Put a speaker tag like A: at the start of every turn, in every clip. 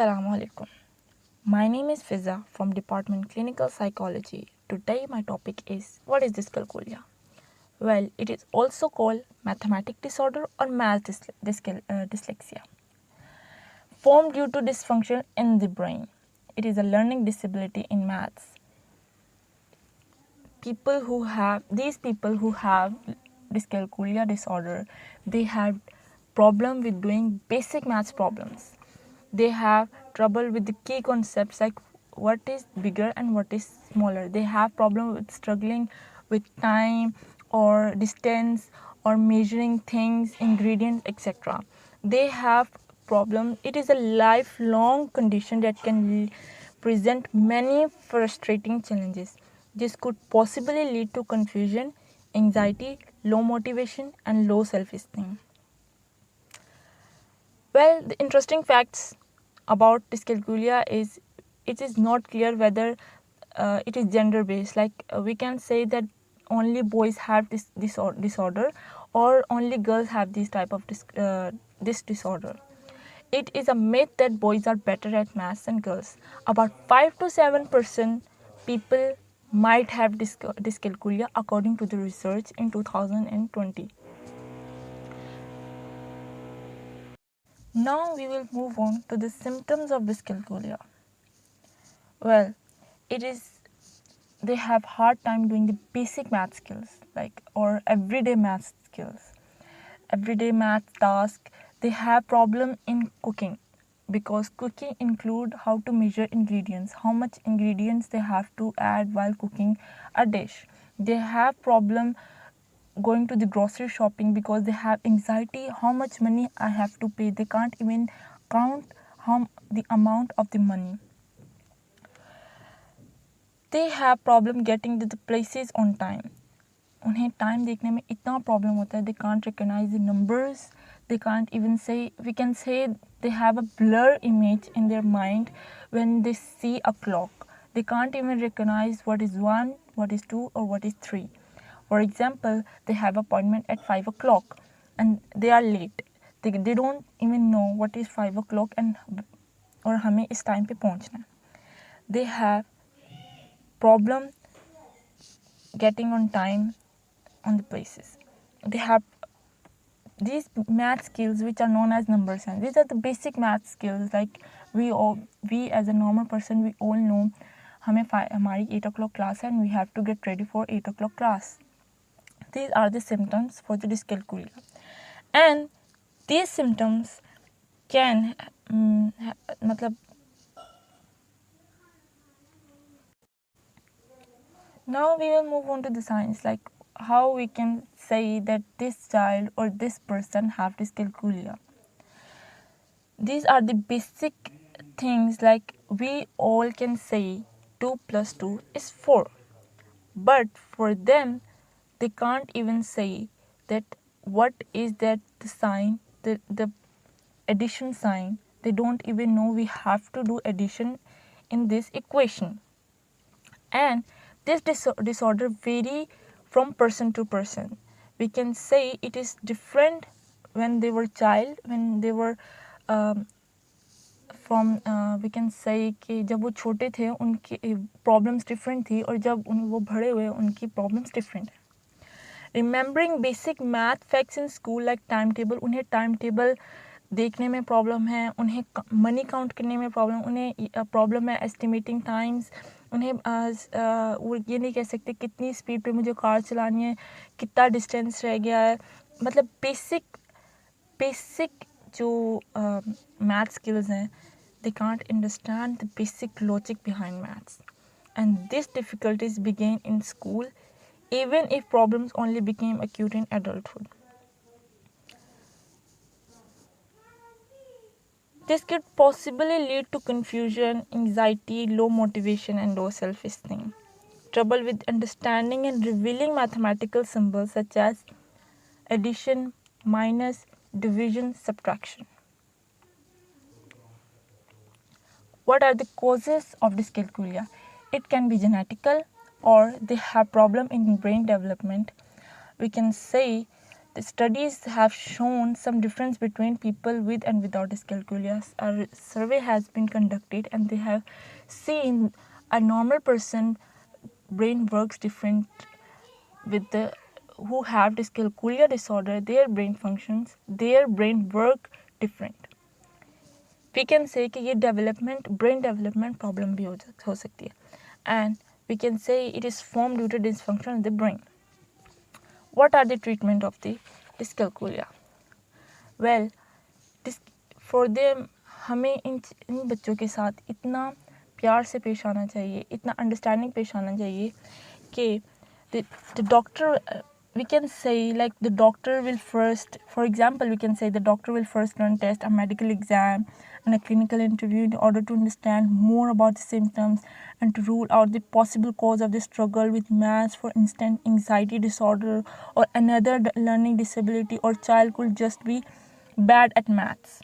A: Assalamu alaikum. My name is Fiza from Department Clinical Psychology. Today my topic is what is dyscalculia? Well, it is also called mathematic disorder or dyslexia. Formed due to dysfunction in the brain. It is a learning disability in maths. People who have dyscalculia disorder, they have problem with doing basic maths problems. They have trouble with the key concepts like what is bigger and what is smaller. They have problem with struggling with time or distance or measuring things, ingredients, etc. They have problem. It is a lifelong condition that can present many frustrating challenges. This could possibly lead to confusion, anxiety, low motivation, and low self-esteem. Well, the interesting facts about dyscalculia is it is not clear whether it is gender based. Like we can say that only boys have this disorder or only girls have this type of this disorder. It is a myth that boys are better at maths than girls. About 5 to 7% people might have dyscalculia according to the research in 2020. Now we will move on to the symptoms of dyscalculia. Well, it is they have hard time doing the basic math skills or everyday math skills. Everyday math task, they have problem in cooking because cooking include how to measure ingredients, how much ingredients they have to add while cooking a dish. They have problem going to the grocery shopping because they have anxiety how much money I have to pay. They can't even count the amount of the money. They have problem getting to the places on time. उन्हें time देखने में इतना problem होता है. They can't recognize the numbers. They can't even say, we can say they have a blur image in their mind when they see a clock. They can't even recognize what is 1, what is 2 or what is 3. For example, they have appointment at 5 o'clock and they are late. They don't even know what is 5 o'clock और हमें इस time पे पहुंचना है. They have problem getting on time on the places. They have these math skills which are known as number sense. These are the basic math skills. Like we as a normal person, we all know हमारी 8 o'clock class है and we have to get ready for 8 o'clock class. These are the symptoms for the dyscalculia, and these symptoms can now we will move on to the signs, like how we can say that this child or this person have dyscalculia. These are the basic things, like we all can say 2 plus 2 is 4, but for them they can't even say that what is that the sign, the addition sign. They don't even know we have to do addition in this equation. And this disorder vary from person to person. We can say it is different when they were child, when they were we can say कि जब वो छोटे थे उनकी problems different थी और जब वो बड़े हुए उनकी प्रॉब्लम्स डिफरेंट है. Remembering basic math facts in school like time table, उन्हें टाइम टेबल देखने में प्रॉब्लम है, उन्हें मनी काउंट करने में प्रॉब्लम, उन्हें प्रॉब्लम है एस्टिमेटिंग टाइम्स, उन्हें वो ये नहीं कह सकते कितनी स्पीड पे मुझे कार चलानी है, कितना डिस्टेंस रह गया है. मतलब बेसिक जो मैथ स्किल्स हैं, they can't understand the basic logic behind maths, and these difficulties began in school even if problems only became acute in adulthood. This could possibly lead to confusion, anxiety, low motivation, and low self-esteem. Trouble with understanding and revealing mathematical symbols such as addition, minus, division, subtraction. What are the causes of dyscalculia? It can be genetical or they have problem in brain development. We can say The studies have shown some difference between people with and without dyscalculia. A survey has been conducted and they have seen a normal person brain works different with the who have dyscalculia disorder. Their brain functions, their brain work different. We can say कि ये brain development problem भी हो सकती है, and we can say it is formed due to dysfunction of the brain. What are the treatment of the dyscalculia? Well, for them हमें इन बच्चों के साथ इतना प्यार से पेश आना चाहिए, इतना अंडरस्टैंडिंग पेश आना चाहिए कि the doctor, we can say like the doctor will first, for example, we can say the doctor will first run test, a medical exam and a clinical interview in order to understand more about the symptoms and to rule out the possible cause of the struggle with maths, for instance anxiety disorder or another learning disability, or child could just be bad at maths.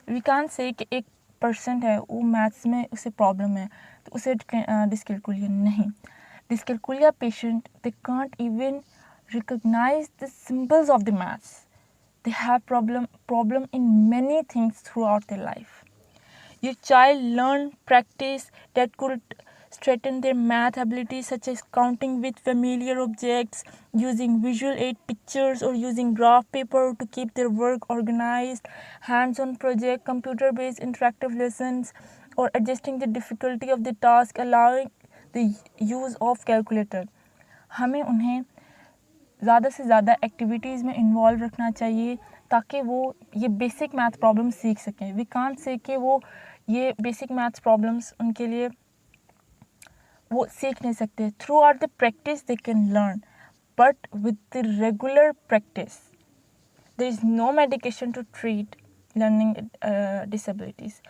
A: We can't say कि एक person है वो maths में उसे problem है तो उसे dyscalculia नहीं. Dyscalculia patient, they can't even recognize the symbols of the maths. They have problem in many things throughout their life. Your child learn practice that could strengthen their math abilities, such as counting with familiar objects, using visual aid pictures, or using graph paper to keep their work organized, hands-on project, computer-based interactive lessons, or adjusting the difficulty of the task, allowing the use of calculator. हमें उन्हें ज़्यादा से ज़्यादा activities में involve रखना चाहिए ताकि वो ये बेसिक मैथ प्रॉब्लम सीख सकें. वी कांट से कि वो ये बेसिक मैथ्स प्रॉब्लम्स उनके लिए वो सीख नहीं सकते. Throughout the practice they can learn, but with the regular practice there is no medication to treat learning disabilities.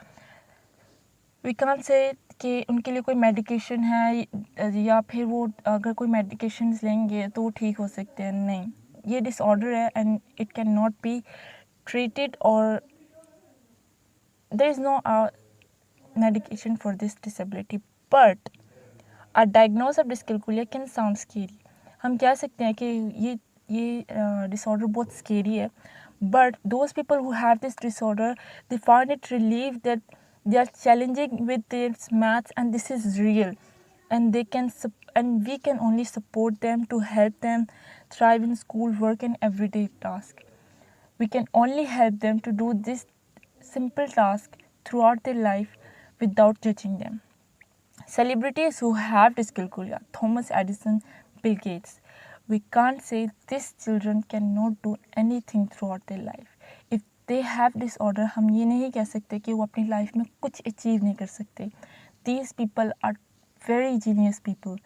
A: We can't say कि उनके लिए कोई मेडिकेशन है या फिर वो अगर कोई मेडिकेशंस लेंगे तो वो ठीक हो सकते हैं. नहीं, ये डिसऑर्डर है and it can not be treated, or there is no medication for this disability. But a diagnosis of dyscalculia can sound scary. हम कह सकते हैं कि ये disorder बहुत scary है, but those people who have this disorder, they find it relief that they are challenging with their maths and this is real, and they can and we can only support them to help them thrive in school, work and everyday task. We can only help them to do this simple task throughout their life without judging them. Celebrities who have dyscalculia, Thomas Edison, Bill Gates, we can't say these children cannot do anything throughout their life. If they have disorder, हम ये नहीं कह सकते कि वो अपनी life में कुछ अचीव नहीं कर सकते. These people are very genius people.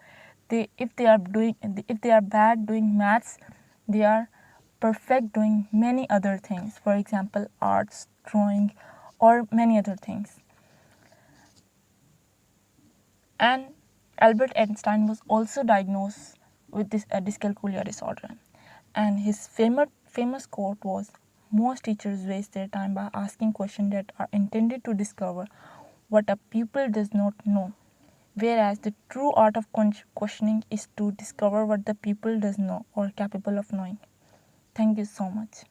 A: If they are bad doing maths, they are perfect doing many other things, for example arts, drawing or many other things. And Albert Einstein was also diagnosed with this dyscalculia disorder, and his famous quote was, most teachers waste their time by asking questions that are intended to discover what a pupil does not know, whereas the true art of questioning is to discover what the pupil does know or capable of knowing. Thank you so much.